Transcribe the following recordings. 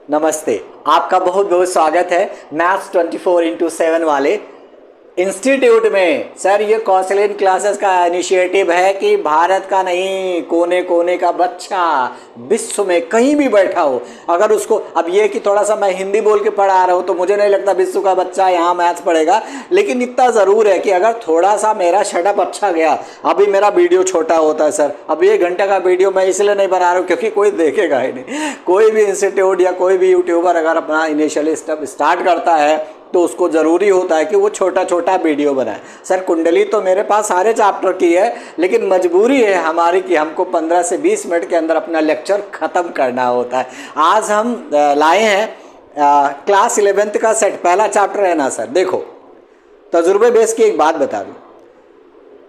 नमस्ते। आपका बहुत बहुत स्वागत है मैथ्स 24x7 वाले इंस्टीट्यूट में। सर ये कौशलेन क्लासेस का इनिशिएटिव है कि भारत का नहीं, कोने कोने का बच्चा विश्व में कहीं भी बैठा हो, अगर उसको, अब ये कि थोड़ा सा मैं हिंदी बोल के पढ़ा रहा हूँ तो मुझे नहीं लगता विश्व का बच्चा यहाँ मैथ्स पढ़ेगा, लेकिन इतना ज़रूर है कि अगर थोड़ा सा मेरा सेटअप अच्छा गया, अभी मेरा वीडियो छोटा होता है सर, अभी 1 घंटे का वीडियो मैं इसलिए नहीं बना रहा हूँ क्योंकि कोई देखेगा ही नहीं। कोई भी इंस्टीट्यूट या कोई भी यूट्यूबर अगर अपना इनिशियली स्टेप स्टार्ट करता है तो उसको ज़रूरी होता है कि वो छोटा छोटा वीडियो बनाए। सर कुंडली तो मेरे पास सारे चैप्टर की है, लेकिन मजबूरी है हमारी कि हमको 15 से 20 मिनट के अंदर अपना लेक्चर ख़त्म करना होता है। आज हम लाए हैं क्लास 11th का सेट, पहला चैप्टर है ना सर। देखो तजुर्बे बेस की एक बात बता दूँ,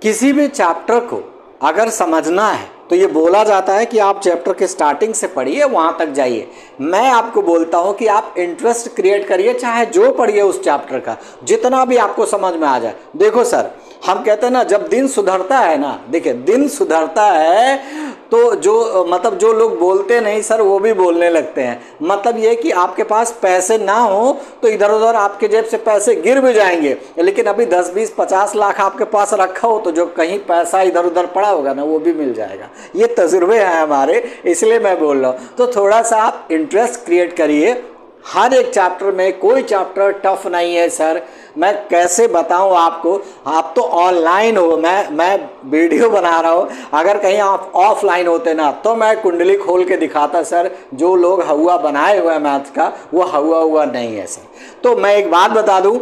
किसी भी चैप्टर को अगर समझना है तो ये बोला जाता है कि आप चैप्टर के स्टार्टिंग से पढ़िए, वहाँ तक जाइए। मैं आपको बोलता हूँ कि आप इंटरेस्ट क्रिएट करिए, चाहे जो पढ़िए उस चैप्टर का, जितना भी आपको समझ में आ जाए। देखो सर, हम कहते हैं ना जब दिन सुधरता है ना, देखिए दिन सुधरता है तो जो लोग बोलते नहीं सर वो भी बोलने लगते हैं। मतलब ये कि आपके पास पैसे ना हो तो इधर उधर आपके जेब से पैसे गिर भी जाएंगे, लेकिन अभी 10, 20, 50 लाख आपके पास रखा हो तो जो कहीं पैसा इधर उधर पड़ा होगा ना वो भी मिल जाएगा। ये तजुर्बे हैं हमारे, इसलिए मैं बोल रहा हूँ। तो थोड़ा सा आप इंटरेस्ट क्रिएट करिए हर एक चैप्टर में। कोई चैप्टर टफ नहीं है सर, मैं कैसे बताऊं आपको, आप तो ऑनलाइन हो, मैं वीडियो बना रहा हूं। अगर कहीं आप ऑफलाइन होते ना तो मैं कुंडली खोल के दिखाता सर। जो लोग हवा बनाए हुए हैं मैथ्स का वो हवा नहीं है सर। तो मैं एक बात बता दूं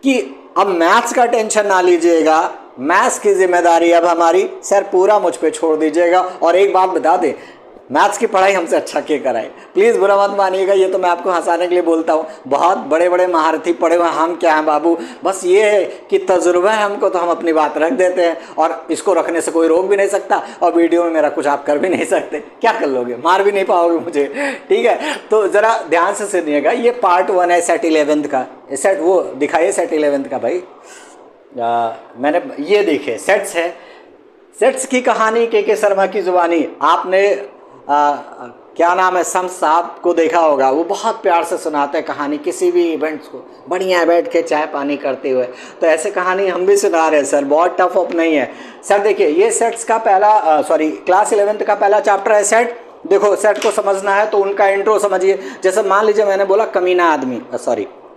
कि अब मैथ्स का टेंशन ना लीजिएगा, मैथ्स की जिम्मेदारी अब हमारी सर पूरा मुझ पे छोड़ दीजिएगा। और एक बात बता दें, मैथ्स की पढ़ाई हमसे अच्छा के कराए, प्लीज़ बुरा मत मानिएगा, ये तो मैं आपको हंसाने के लिए बोलता हूँ। बहुत बड़े बड़े महारथी पढ़े हुए हम क्या हैं बाबू, बस ये है कि तजुर्बा है हमको तो हम अपनी बात रख देते हैं, और इसको रखने से कोई रोक भी नहीं सकता, और वीडियो में मेरा कुछ आप कर भी नहीं सकते। क्या कर लोगे, मार भी नहीं पाओगे मुझे, ठीक है। तो ज़रा ध्यान से सुनिएगा, ये पार्ट 1 है सेट 11th का। सेट वो दिखाइए सेट 11th का भाई। मैंने ये देखिए सेट्स है, सेट्स की कहानी के शर्मा की जुबानी। आपने क्या नाम है, शम्स साहब को देखा होगा, वो बहुत प्यार से सुनाते हैं कहानी, किसी भी इवेंट्स को बढ़िया बैठ के चाय पानी करते हुए। तो ऐसे कहानी हम भी सुना रहे हैं सर, बहुत टफ अप नहीं है सर। देखिए ये सेट्स का पहला क्लास 11th का पहला चैप्टर है सेट। देखो सेट को समझना है तो उनका इंट्रो समझिए। जैसे मान लीजिए मैंने बोला कमीना आदमी,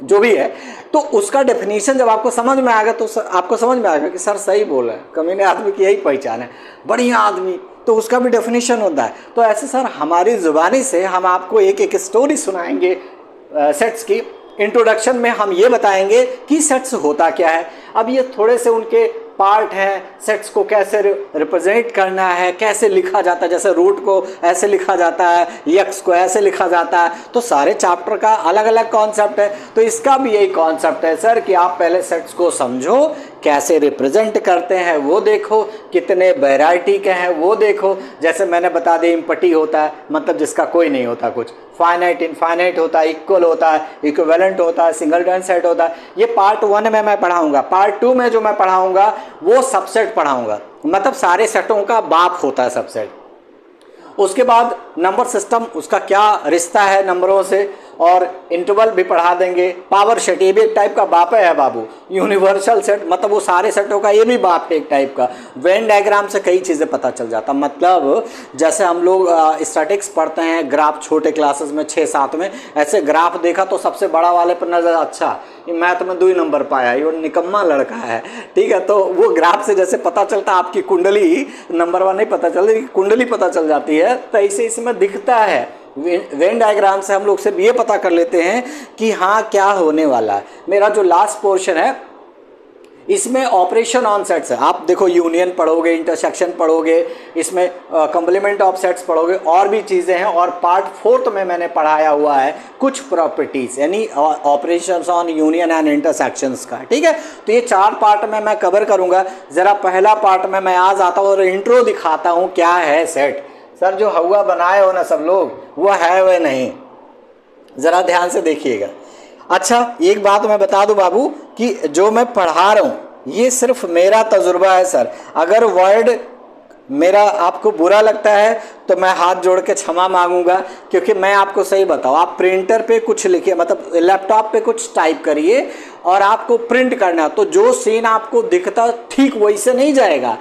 जो भी है, तो उसका डेफिनेशन जब आपको समझ में आएगा तो आपको समझ में आएगा कि सर सही बोल रहे हैं, कमीने आदमी की यही पहचान है, बढ़िया आदमी, तो उसका भी डेफिनेशन होता है। तो ऐसे सर हमारी ज़ुबानी से हम आपको एक एक स्टोरी सुनाएंगे सेट्स की। इंट्रोडक्शन में हम ये बताएंगे कि सेट्स होता क्या है। अब ये थोड़े से उनके पार्ट हैं, सेट्स को कैसे रिप्रेजेंट करना है, कैसे लिखा जाता है, जैसे रूट को ऐसे लिखा जाता है, यक्स को ऐसे लिखा जाता है। तो सारे चैप्टर का अलग अलग कॉन्सेप्ट है, तो इसका भी यही कॉन्सेप्ट है सर कि आप पहले सेट्स को समझो, कैसे रिप्रेजेंट करते हैं वो देखो, कितने वैरायटी के हैं वो देखो। जैसे मैंने बता दिया इम्पटी होता है, मतलब जिसका कोई नहीं होता कुछ, फाइनाइट इनफाइनाइट होता है, इक्वल होता है, इक्विवेलेंट होता है, सिंगलटन सेट होता है। ये पार्ट 1 में मैं पढ़ाऊंगा। पार्ट 2 में जो मैं पढ़ाऊंगा वो सबसेट पढ़ाऊंगा, मतलब सारे सेटों का बाप होता है सबसेट। उसके बाद नंबर सिस्टम, उसका क्या रिश्ता है नंबरों से, और इंटरवल भी पढ़ा देंगे। पावर सेट ये भी एक टाइप का बाप है बाबू। यूनिवर्सल सेट मतलब वो सारे सेटों का ये भी बाप है एक टाइप का। वेन डायग्राम से कई चीज़ें पता चल जाता, मतलब जैसे हम लोग स्टैटिक्स पढ़ते हैं ग्राफ छोटे क्लासेस में 6-7 में, ऐसे ग्राफ देखा तो सबसे बड़ा वाले पर नजर, अच्छा ये मैथ में 2 नंबर पाया, ये निकम्मा लड़का है, ठीक है। तो वो ग्राफ से जैसे पता चलता, आपकी कुंडली नंबर 1 नहीं पता चलती, कुंडली पता चल जाती है, तो ऐसे इसमें दिखता है। वेन डायग्राम से हम लोग सिर्फ ये पता कर लेते हैं कि हाँ क्या होने वाला है। मेरा जो लास्ट पोर्शन है इसमें ऑपरेशन ऑन सेट्स है। आप देखो यूनियन पढ़ोगे, इंटरसेक्शन पढ़ोगे, इसमें कॉम्प्लीमेंट ऑफ सेट्स पढ़ोगे, और भी चीज़ें हैं। और पार्ट 4 में मैंने पढ़ाया हुआ है कुछ प्रॉपर्टीज़, यानी operations on union and intersections का, ठीक है। तो ये 4 पार्ट में मैं कवर करूँगा। ज़रा पहला पार्ट में मैं आज आता हूँ और इंट्रो दिखाता हूँ क्या है सेट। सर जो हवा बनाए हो ना सब लोग, वो है वह नहीं, ज़रा ध्यान से देखिएगा। अच्छा एक बात मैं बता दूं बाबू कि जो मैं पढ़ा रहा हूँ ये सिर्फ मेरा तजुर्बा है सर। अगर वर्ड मेरा आपको बुरा लगता है तो मैं हाथ जोड़ के क्षमा मांगूंगा, क्योंकि मैं आपको सही बताऊं, आप प्रिंटर पे कुछ लिखिए, मतलब लैपटॉप पे कुछ टाइप करिए और आपको प्रिंट करना, तो जो सीन आपको दिखता ठीक वैसे नहीं जाएगा,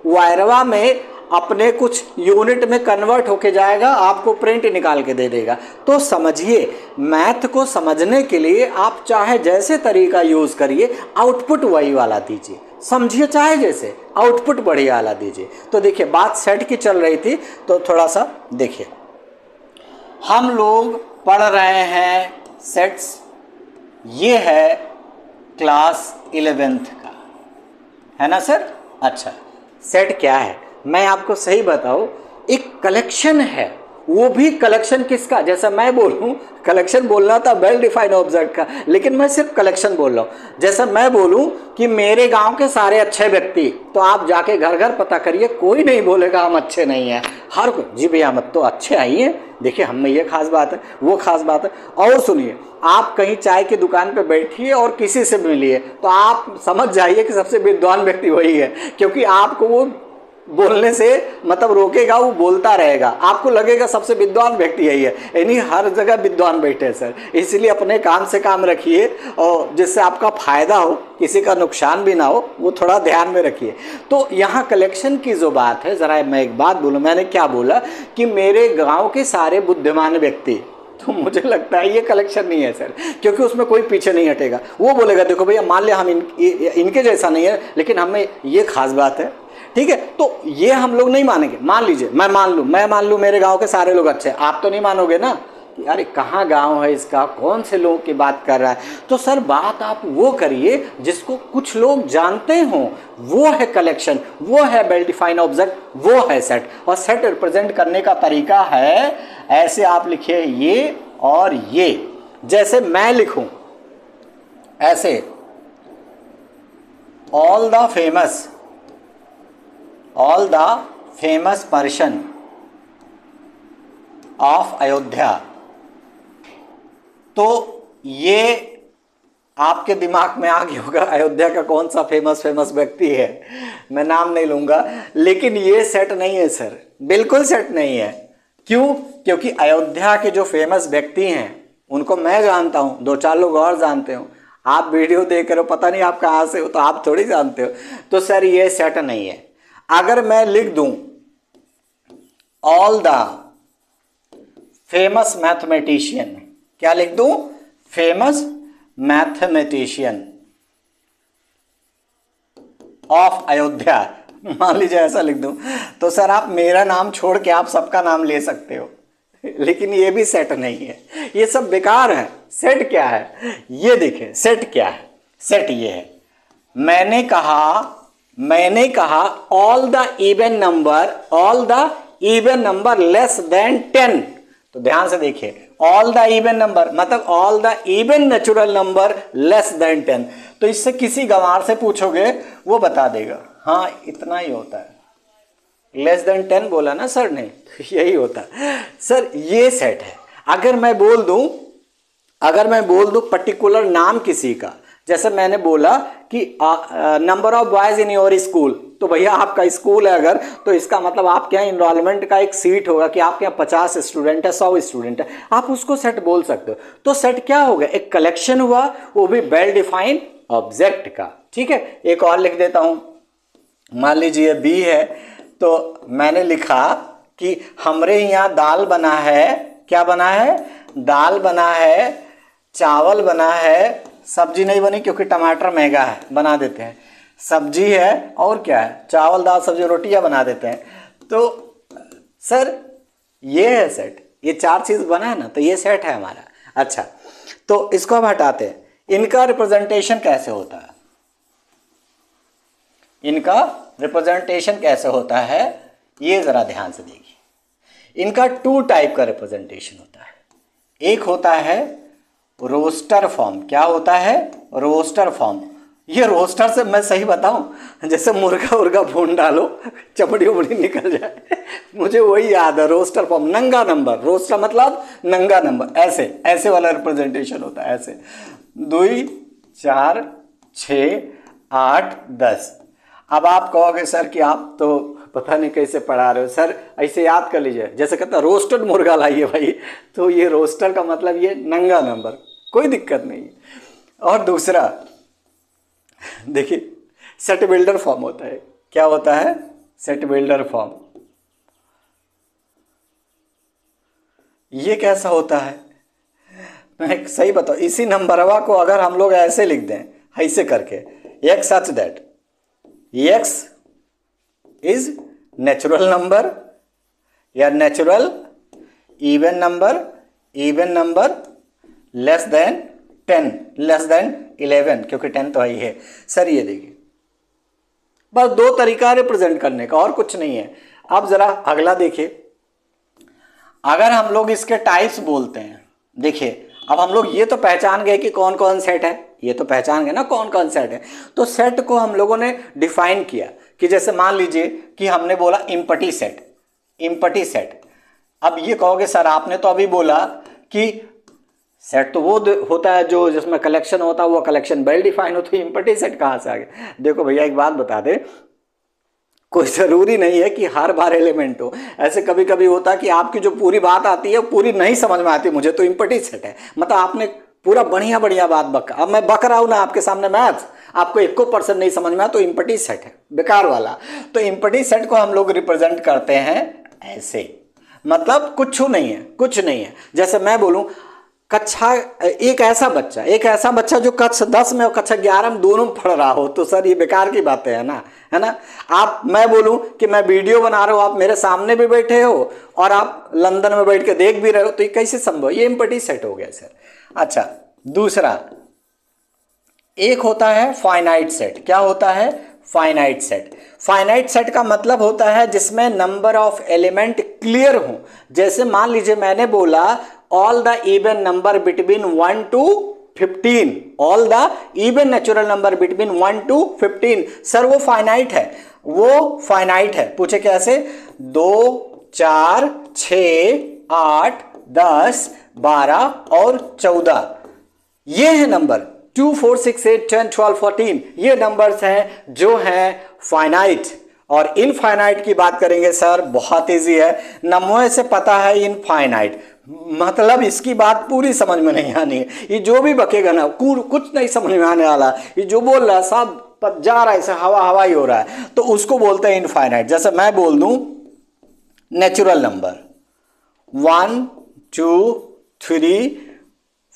वायरवा में अपने कुछ यूनिट में कन्वर्ट होके जाएगा, आपको प्रिंट निकाल के दे देगा। तो समझिए, मैथ को समझने के लिए आप चाहे जैसे तरीका यूज करिए, आउटपुट वही वाला दीजिए, समझिए, चाहे जैसे आउटपुट बढ़िया वाला दीजिए। तो देखिए, बात सेट की चल रही थी, तो थोड़ा सा देखिए, हम लोग पढ़ रहे हैं सेट्स, ये है क्लास 11th का, है ना सर। अच्छा, सेट क्या है मैं आपको सही बताऊं, एक कलेक्शन है, वो भी कलेक्शन किसका, जैसा मैं बोलूं, कलेक्शन बोलना था वेल डिफाइंड ऑब्जेक्ट का, लेकिन मैं सिर्फ कलेक्शन बोल रहा हूं। जैसा मैं बोलूं कि मेरे गांव के सारे अच्छे व्यक्ति, तो आप जाके घर घर पता करिए, कोई नहीं बोलेगा हम अच्छे नहीं हैं, हर कोई जी भैया मत तो अच्छे आइए, देखिए हम में ये खास बात है, वो खास बात है। और सुनिए, आप कहीं चाय की दुकान पे बैठिए और किसी से मिलिए, तो आप समझ जाइए कि सबसे विद्वान व्यक्ति वही है, क्योंकि आपको वो बोलने से मतलब रोकेगा, वो बोलता रहेगा, आपको लगेगा सबसे विद्वान व्यक्ति यही है। यानी हर जगह विद्वान बैठे हैं सर, इसलिए अपने काम से काम रखिए और जिससे आपका फायदा हो, किसी का नुकसान भी ना हो, वो थोड़ा ध्यान में रखिए। तो यहाँ कलेक्शन की जो बात है, जरा मैं एक बात बोलूँ, मैंने क्या बोला कि मेरे गाँव के सारे बुद्धिमान व्यक्ति, तो मुझे लगता है ये कलेक्शन नहीं है सर, क्योंकि उसमें कोई पीछे नहीं हटेगा। वो बोलेगा देखो भैया, मान लिया हम इनके जैसा नहीं है, लेकिन हमें ये खास बात है, ठीक है, तो ये हम लोग नहीं मानेंगे। मान लीजिए मैं मान लूँ मेरे गांव के सारे लोग अच्छे हैं, आप तो नहीं मानोगे ना कि अरे कहाँ गांव है इसका, कौन से लोग की बात कर रहा है। तो सर बात आप वो करिए जिसको कुछ लोग जानते हों, वो है कलेक्शन, वो है वेल डिफाइंड ऑब्जेक्ट, वो है सेट। और सेट रिप्रेजेंट करने का तरीका है ऐसे, आप लिखिए ये और ये, जैसे मैं लिखूं ऐसे, all the famous person of Ayodhya. तो ये आपके दिमाग में आ गया होगा अयोध्या का कौन सा फेमस व्यक्ति है, मैं नाम नहीं लूंगा, लेकिन ये सेट नहीं है सर, बिल्कुल सेट नहीं है। क्यों? क्योंकि अयोध्या के जो फेमस व्यक्ति हैं उनको मैं जानता हूं, 2-4 लोग और जानते हो, आप वीडियो देख रहे हो, पता नहीं आप कहाँ से हो, तो आप थोड़ी जानते हो। तो सर ये सेट नहीं है। अगर मैं लिख दूं ऑल द फेमस मैथमेटिशियन, क्या लिख दूं? फेमस मैथमेटिशियन ऑफ अयोध्या, मान लीजिए ऐसा लिख दूं, तो सर आप मेरा नाम छोड़ के आप सबका नाम ले सकते हो, लेकिन ये भी सेट नहीं है, ये सब बेकार है। सेट क्या है ये देखिए, सेट क्या है, सेट ये है, मैंने कहा all the even number less than 10। तो ध्यान से देखिए, ऑल द इवन नंबर मतलब all the even natural number less than 10। तो इससे किसी गंवार से पूछोगे वो बता देगा, हाँ इतना ही होता है, लेस देन 10 बोला ना सर ने, यही होता है सर, ये सेट है। अगर मैं बोल दूं पर्टिकुलर नाम किसी का, जैसे मैंने बोला कि number of boys in your school, तो भैया आपका स्कूल है अगर, तो इसका मतलब आपके यहाँ इनरोलमेंट का एक सीट होगा कि आपके यहाँ 50 स्टूडेंट है, 100 स्टूडेंट है, आप उसको सेट बोल सकते हो। तो सेट क्या होगा? एक कलेक्शन हुआ, वो भी वेल डिफाइंड ऑब्जेक्ट का। ठीक है, एक और लिख देता हूं, मान लीजिए बी है, तो मैंने लिखा कि हमरे यहाँ दाल बना है, क्या बना है? दाल बना है, चावल बना है, सब्जी नहीं बनी क्योंकि टमाटर महंगा है, बना देते हैं, सब्जी है और क्या है? चावल दाल सब्जी रोटियां बना देते हैं। तो सर ये है सेट, ये 4 चीज बना है ना, तो ये सेट है हमारा। अच्छा, तो इसको हम हटाते हैं, इनका रिप्रेजेंटेशन कैसे होता है? इनका रिप्रेजेंटेशन कैसे होता है ये जरा ध्यान से देखिए। इनका 2 टाइप का रिप्रेजेंटेशन होता है। एक होता है रोस्टर फॉर्म। क्या होता है? Roster form. ये रोस्टर से मैं सही बताऊं, जैसे मुर्गा उर्गा भून डालो, चमड़ी उमड़ी निकल जाए, मुझे वही याद है, रोस्टर फॉर्म, नंगा नंबर। रोस्टर मतलब नंगा नंबर, ऐसे वाला रिप्रेजेंटेशन होता है, ऐसे 2 4 6 8 10। अब आप कहोगे सर कि आप तो पता नहीं कैसे पढ़ा रहे हो सर, ऐसे याद कर लीजिए। जैसे कहता है रोस्टेड मुर्गा लाइए भाई, तो ये रोस्टर का मतलब ये नंगा नंबर, कोई दिक्कत नहीं है। और दूसरा देखिए सेट बिल्डर फॉर्म होता है। क्या होता है? Set builder form. ये कैसा होता है? मैं सही बताओ, इसी नंबरवा को अगर हम लोग ऐसे लिख दें, ऐसे करके, x such that x is natural number या natural even number less than 10, less than 11, क्योंकि 10 तो ही है सर। ये देखिए बस दो तरीका रिप्रेजेंट करने का, और कुछ नहीं है। अब जरा अगला देखिए, अगर हम लोग इसके टाइप्स बोलते हैं, देखिए अब हम लोग ये तो पहचान गए कि कौन कौन सेट है, ये तो पहचान गए ना कौन कौन सेट है। तो सेट को हम लोगों ने डिफाइन किया कि जैसे मान लीजिए कि हमने बोला इम्पटी सेट। अब ये कहोगे सर आपने तो अभी बोला कि सेट तो वो होता है जो जिसमें कलेक्शन होता है, वो कलेक्शन वेल डिफाइन हो, तो इम्पटी सेट कहाँ से आ गया? देखो भैया एक बात बता दे, कोई ज़रूरी नहीं है कि हर बार एलिमेंट हो। ऐसे कभी कभी होता है कि आपकी जो पूरी बात आती है पूरी नहीं समझ में आती मुझे, तो इम्पटी सेट है। मतलब आपने पूरा बढ़िया बात बका, अब मैं बक रहा हूँ ना आपके सामने मैथ्स, आपको 1% नहीं समझ में आया तो इम्पटी सेट है, बेकार वाला। तो इम्पटी सेट को हम लोग रिप्रेजेंट करते हैं ऐसे, मतलब कुछ नहीं है। जैसे मैं बोलूँ कक्षा, एक ऐसा बच्चा जो कक्षा 10 में और कक्षा 11 में दोनों में पढ़ रहा हो, तो सर ये बेकार की बातें है ना, है ना। मैं बोलूं कि मैं वीडियो बना रहा हूं, आप मेरे सामने भी बैठे हो और आप लंदन में बैठ के देख भी रहे हो, तो ये कैसे संभव? ये इम्पटी सेट हो गया सर। अच्छा, दूसरा एक होता है फाइनाइट सेट। क्या होता है? फाइनाइट सेट का मतलब होता है जिसमें नंबर ऑफ एलिमेंट क्लियर हो। जैसे मान लीजिए मैंने बोला all the even number between 1 to 15, all the even natural number between 1 to 15, sir वो फाइनाइट है। पूछे कैसे? 2, 4, 6, 8, 10, 12 और 14, ये है नंबर 2, 4, 6, 8, 10, 12, 14, ये नंबर्स हैं जो हैं फाइनाइट। और इनफाइनाइट की बात करेंगे सर, बहुत इजी है, नमोए से पता है इनफाइनाइट, मतलब इसकी बात पूरी समझ में नहीं आनी है। ये जो भी बकेगा ना कुछ नहीं समझ में आने वाला, ये जो बोल रहा है सब जा रहा है, ऐसे हवा ही हो रहा है, तो उसको बोलते हैं इनफाइनाइट। जैसे मैं बोल दूं नेचुरल नंबर 1, 2, 3,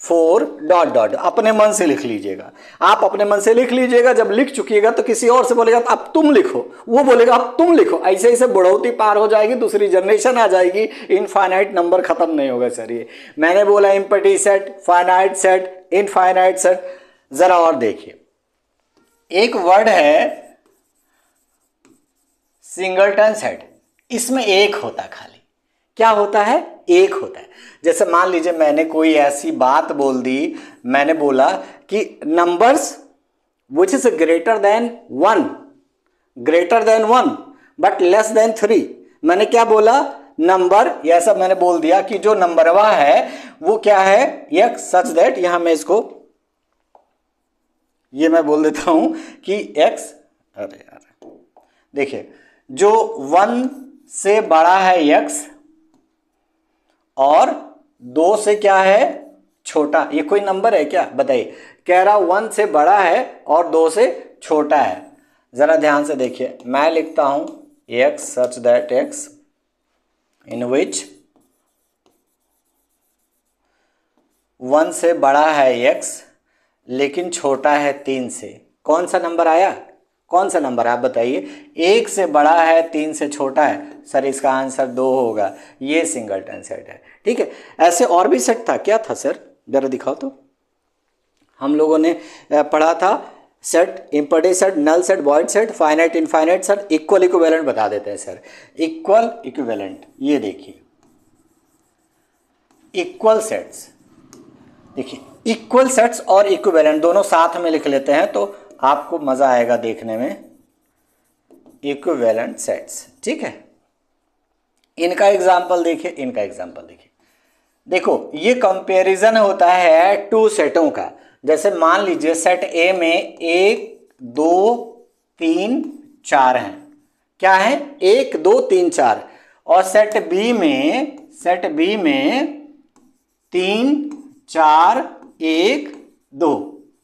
4 ... अपने मन से लिख लीजिएगा, आप अपने मन से लिख लीजिएगा। जब लिख चुकिएगा तो किसी और से बोलेगा तो अब तुम लिखो, वो बोलेगा अब तुम लिखो, ऐसे ऐसे बढ़ोती पार हो जाएगी, दूसरी जनरेशन आ जाएगी, इनफाइनाइट नंबर खत्म नहीं होगा सर। ये मैंने बोला empty set, finite set, infinite set. जरा और देखिए, एक वर्ड है सिंगलटन सेट, इसमें एक होता है खाली। क्या होता है? एक होता है। जैसे मान लीजिए मैंने कोई ऐसी बात बोल दी, मैंने बोला कि numbers which is greater than 1 but less than 3। मैंने क्या बोला? नंबर, यह सब मैंने बोल दिया कि जो नंबरवा है वो क्या है? x सच दैट, यहां मैं इसको ये मैं बोल देता हूं कि x, अरे यार देखिए, जो 1 से बड़ा है x और 2 से क्या है? छोटा। ये कोई नंबर है क्या? बताइए। कह रहा 1 से बड़ा है और 2 से छोटा है। जरा ध्यान से देखिए, मैं लिखता हूं x सच दैट x इन विच 1 से बड़ा है x लेकिन छोटा है 3 से। कौन सा नंबर आया? कौन सा नंबर आप बताइए? 1 से बड़ा है 3 से छोटा है, सर इसका आंसर 2 होगा। ये सिंगलटन सेट है, ठीक है। ऐसे और भी सेट था, क्या था सर? जरा दिखाओ तो। हम लोगों ने पढ़ा था set, empty set, null set, void set, finite, infinite set, equal equivalent बता देते हैं सर। इक्वल इक्विवेलेंट, ये देखिए इक्वल सेट्स, देखिए इक्वल सेट्स और इक्विवेलेंट दोनों साथ में लिख लेते हैं तो आपको मजा आएगा देखने में। इक्विवेलेंट सेट्स, ठीक है। इनका एग्जांपल देखिए, देखो ये कंपैरिजन होता है 2 सेटों का। जैसे मान लीजिए सेट ए में 1, 2, 3, 4 हैं, क्या है 1 2 3 4, और सेट बी में 3 4 1 2।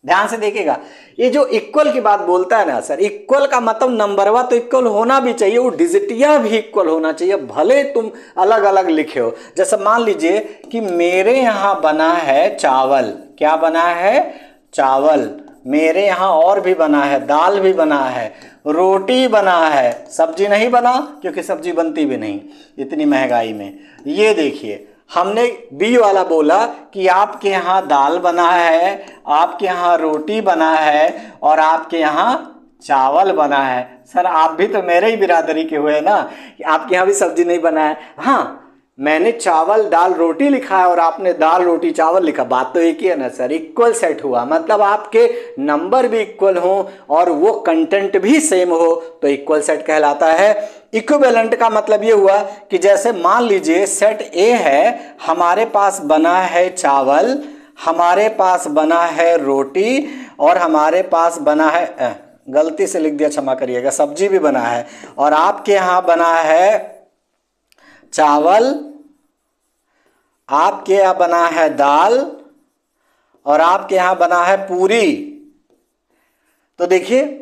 ध्यान से देखिएगा, ये जो इक्वल की बात बोलता है ना सर, इक्वल का मतलब नंबरवा तो इक्वल होना भी चाहिए, वो डिजिटिया भी इक्वल होना चाहिए, भले तुम अलग अलग लिखे हो। जैसे मान लीजिए कि मेरे यहां बना है चावल, क्या बना है चावल, मेरे यहां और भी बना है, दाल भी बना है, रोटी बना है, सब्जी नहीं बना क्योंकि सब्जी बनती भी नहीं इतनी महंगाई में। ये देखिए हमने बी वाला बोला कि आपके यहाँ दाल बना है, आपके यहाँ रोटी बना है और आपके यहाँ चावल बना है। सर आप भी तो मेरे ही बिरादरी के हुए ना, कि आपके यहाँ भी सब्जी नहीं बना है। हाँ, मैंने चावल दाल रोटी लिखा है और आपने दाल रोटी चावल लिखा, बात तो एक ही है ना सर, इक्वल सेट हुआ, मतलब आपके नंबर भी इक्वल हो और वो कंटेंट भी सेम हो तो इक्वल सेट कहलाता है। इक्विवेलेंट का मतलब ये हुआ कि जैसे मान लीजिए सेट ए है, हमारे पास बना है चावल, हमारे पास बना है रोटी और हमारे पास बना है, गलती से लिख दिया क्षमा करिएगा, सब्जी भी बना है, और आपके यहाँ बना है चावल, आपके यहाँ बना है दाल और आपके यहाँ बना है पूरी। तो देखिए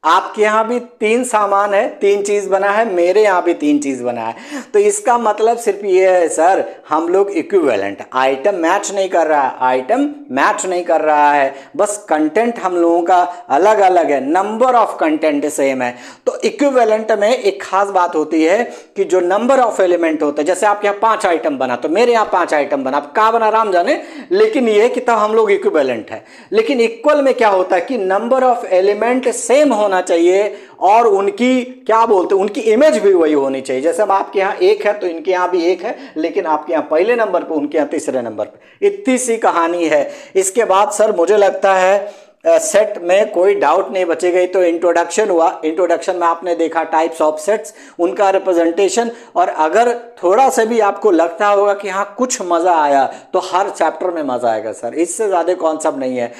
आपके यहाँ भी 3 सामान है, 3 चीज बना है, मेरे यहाँ भी 3 चीज बना है। तो इसका मतलब सिर्फ ये है सर, हम लोग इक्विवेलेंट, आइटम मैच नहीं कर रहा है, आइटम मैच नहीं कर रहा है, बस कंटेंट हम लोगों का अलग अलग है, नंबर ऑफ कंटेंट सेम है। तो इक्विवेलेंट में एक खास बात होती है कि जो नंबर ऑफ एलिमेंट होते हैं, जैसे आपके यहाँ 5 आइटम बना तो मेरे यहाँ 5 आइटम बना, कहाँ बना राम जाने, लेकिन ये कि तब हम लोग इक्विवेलेंट है। लेकिन इक्वल में क्या होता है कि नंबर ऑफ एलिमेंट सेम होना चाहिए और उनकी क्या बोलते हैं, उनकी इमेज भी वही होनी चाहिए। जैसे अब आपके यहाँ 1 है तो इनके यहाँ भी 1 है, लेकिन आपके यहाँ पहले नंबर पे, उनके यहाँ तीसरे नंबर पे। इतनी सी कहानी है। इसके बाद सर मुझे लगता है सेट में कोई डाउट नहीं बचेगा। तो इंट्रोडक्शन हुआ, इंट्रोडक्शन में आपने देखा टाइप्स ऑफ सेट्स, उनका रिप्रेजेंटेशन, और अगर थोड़ा सा भी आपको लगता होगा कि हाँ कुछ मजा आया तो हर चैप्टर में मजा आएगा सर, इससे ज्यादा कॉन्सेप्ट नहीं है।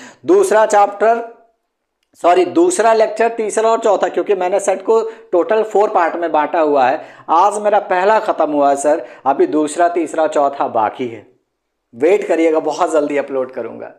दूसरा लेक्चर, तीसरा और चौथा, क्योंकि मैंने सेट को टोटल 4 पार्ट में बांटा हुआ है। आज मेरा पहला खत्म हुआ है सर, अभी दूसरा तीसरा चौथा बाकी है। वेट करिएगा, बहुत जल्दी अपलोड करूंगा।